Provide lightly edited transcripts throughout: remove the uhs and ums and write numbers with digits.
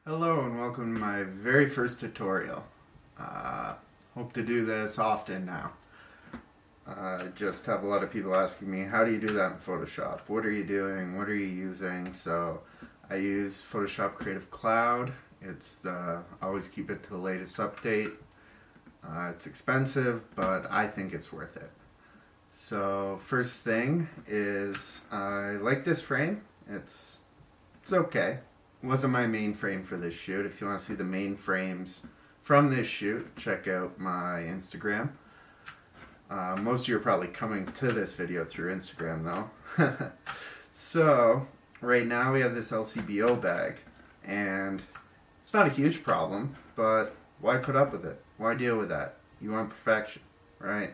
Hello and welcome to my very first tutorial. Hope to do this often now. Just have a lot of people asking me, how do you do that in Photoshop? What are you doing? What are you using? So I use Photoshop Creative Cloud. I always keep it to the latest update. It's expensive, but I think it's worth it. So first thing is, I like this frame. It's okay. Wasn't my main frame for this shoot. If you want to see the main frames from this shoot, check out my Instagram. Most of you are probably coming to this video through Instagram though. So right now we have this LCBO bag, and it's not a huge problem, but why put up with it? Why deal with that? You want perfection, right?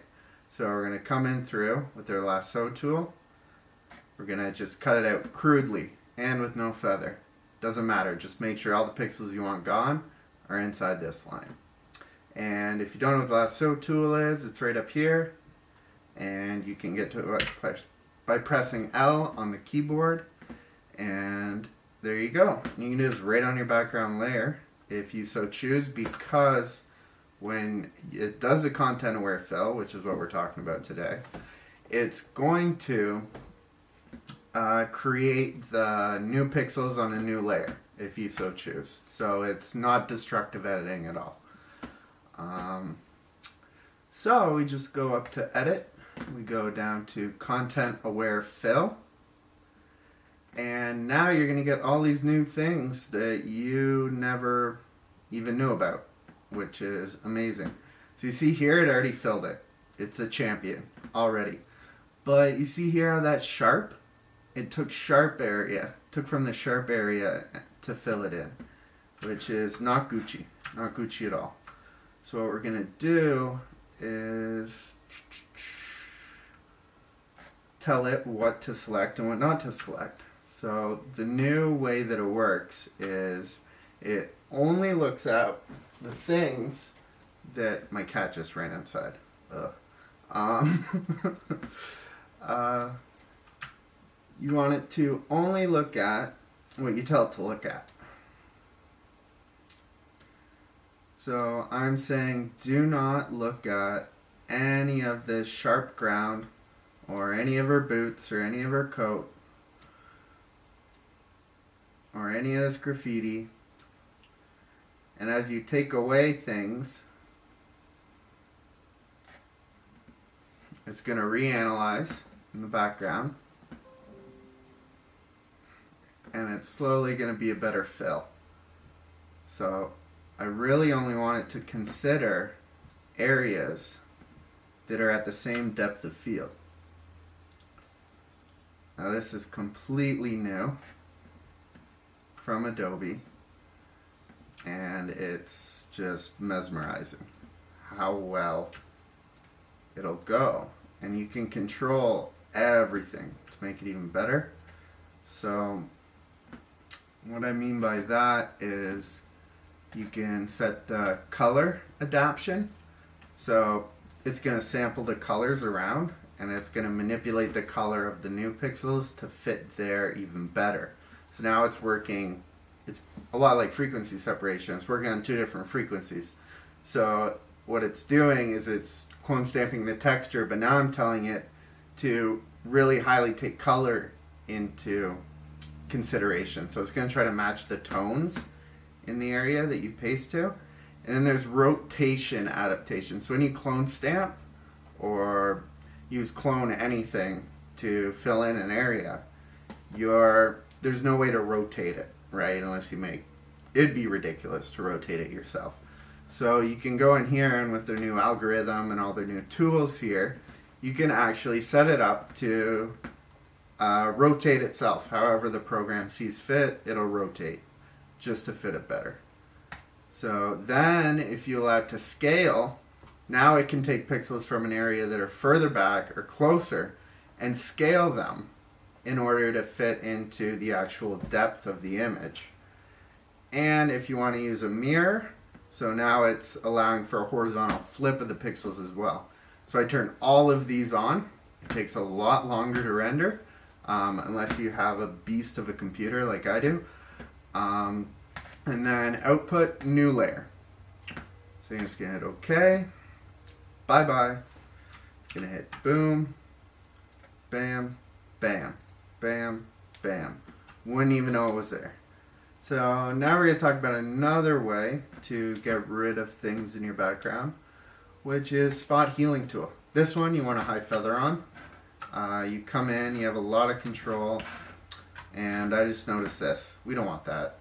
So we're going to come in through with our lasso tool. We're going to just cut it out crudely and with no feather. Doesn't matter, just make sure all the pixels you want gone are inside this line. And if you don't know what the lasso tool is, it's right up here, and you can get to it by pressing L on the keyboard, and there you go. You can do this right on your background layer if you so choose, because when it does a content aware fill, which is what we're talking about today, it's going to create the new pixels on a new layer if you so choose. So it's not destructive editing at all. So we just go up to edit, we go down to content aware fill, and now you're going to get all these new things that you never even knew about, which is amazing. So you see here, it already filled it. It's a champion already. But you see here how that's sharp? It took took from the sharp area to fill it in, which is not Gucci at all. So what we're gonna do is tell it what to select and what not to select. So the new way that it works is it only looks at the things that my cat just ran outside. You want it to only look at what you tell it to look at. So I'm saying do not look at any of this sharp ground or any of her boots or any of her coat or any of this graffiti. And as you take away things, it's going to reanalyze in the background. And it's slowly going to be a better fill. So I really only want it to consider areas that are at the same depth of field. Now this is completely new from Adobe, and it's just mesmerizing how well it'll go. And you can control everything to make it even better. So what I mean by that is you can set the color adaptation. So it's going to sample the colors around, and it's going to manipulate the color of the new pixels to fit there even better. So now it's working, it's a lot like frequency separation. It's working on two different frequencies. So what it's doing is it's clone stamping the texture, but now I'm telling it to really highly take color into consideration. So it's going to try to match the tones in the area that you paste to. And then there's rotation adaptation. So when you clone stamp or use clone anything to fill in an area, there's no way to rotate it, right? Unless it'd be ridiculous to rotate it yourself. So you can go in here, and with their new algorithm and all their new tools here, you can actually set it up to rotate itself. However the program sees fit, it'll rotate just to fit it better. So then if you allow it to scale, now it can take pixels from an area that are further back or closer and scale them in order to fit into the actual depth of the image. And if you want to use a mirror, so now it's allowing for a horizontal flip of the pixels as well. So I turn all of these on. It takes a lot longer to render, unless you have a beast of a computer like I do. And then output, new layer. So you're just gonna hit OK. Bye bye. Gonna hit boom, bam, bam, bam, bam. Wouldn't even know it was there. So now we're gonna talk about another way to get rid of things in your background, which is spot healing tool. This one you want a high feather on. You come in, you have a lot of control, and I just noticed this. We don't want that.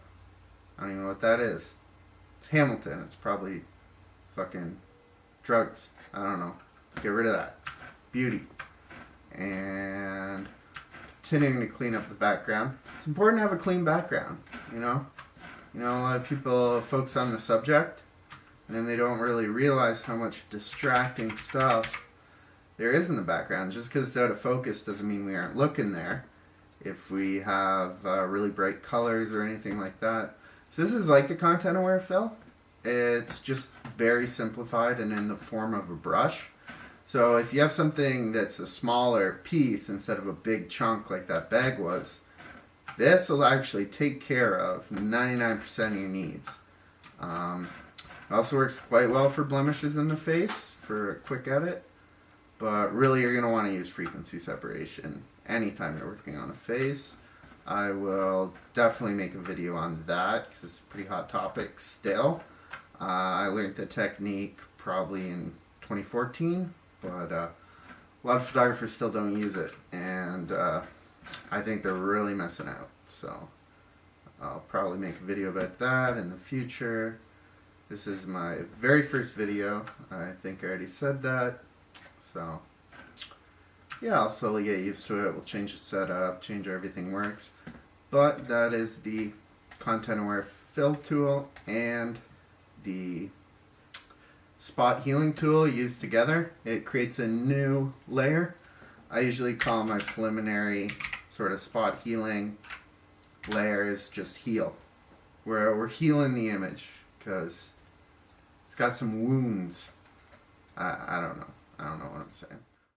I don't even know what that is. It's Hamilton. It's probably fucking drugs. I don't know. Let's get rid of that. Beauty. And continuing to clean up the background. It's important to have a clean background, you know? You know, a lot of people focus on the subject, and then they don't really realize how much distracting stuff there is in the background. Just because it's out of focus doesn't mean we aren't looking there. If we have really bright colors or anything like that. So this is like the content aware fill. It's just very simplified and in the form of a brush. So if you have something that's a smaller piece instead of a big chunk like that bag was, this will actually take care of 99% of your needs. It also works quite well for blemishes in the face for a quick edit. But really you're going to want to use frequency separation anytime you're working on a face. I will definitely make a video on that because it's a pretty hot topic still. I learned the technique probably in 2014, but a lot of photographers still don't use it, and I think they're really missing out. So I'll probably make a video about that in the future. This is my very first video. I think I already said that. So yeah, I'll slowly get used to it. We'll change the setup, change how everything works. But that is the content aware fill tool and the spot healing tool used together. It creates a new layer. I usually call my preliminary sort of spot healing layers just heal. Where we're healing the image because it's got some wounds. I don't know. I don't know what I'm saying.